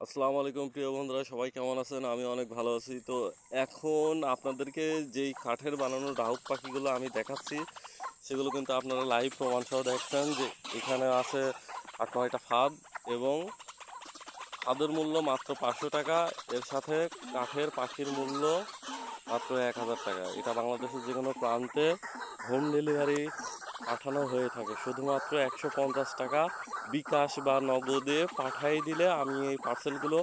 আসসালামু আলাইকুম প্রিয় বন্ধুরা, সবাই কেমন আছেন? আমি অনেক ভালো আছি। তো এখন আপনাদেরকে যেই কাঠের বানানো ডাহুক পাখিগুলো আমি দেখাচ্ছি, সেগুলো কিন্তু আপনারা লাইভ প্রমাণ সহ দেখছেন যে এখানে আছে 8-9টা ফাদ, এবং ফাদের মূল্য মাত্র 500 টাকা। এর সাথে কাঠের পাখির মূল্য মাত্র 1000 টাকা। এটা বাংলাদেশের যে কোনো প্রান্তে হোম ডেলিভারি পাঠানো হয়ে থাকে। শুধুমাত্র 150 টাকা বিকাশ বা নগদে পাঠিয়ে দিলে আমি এই পার্সেলগুলো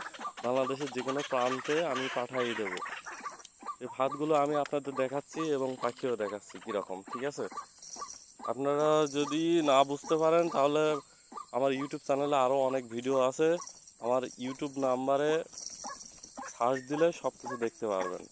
বাংলাদেশের যে কোনো প্রান্তে আমি পাঠিয়ে দেবো। এই ভাতগুলো আমি আপনাদের দেখাচ্ছি এবং পাখিও দেখাচ্ছি কীরকম, ঠিক আছে? আপনারা যদি না বুঝতে পারেন তাহলে আমার ইউটিউব চ্যানেলে আরও অনেক ভিডিও আছে। আমার ইউটিউব নাম্বারে সার্চ দিলে সব কিছু দেখতে পারবেন।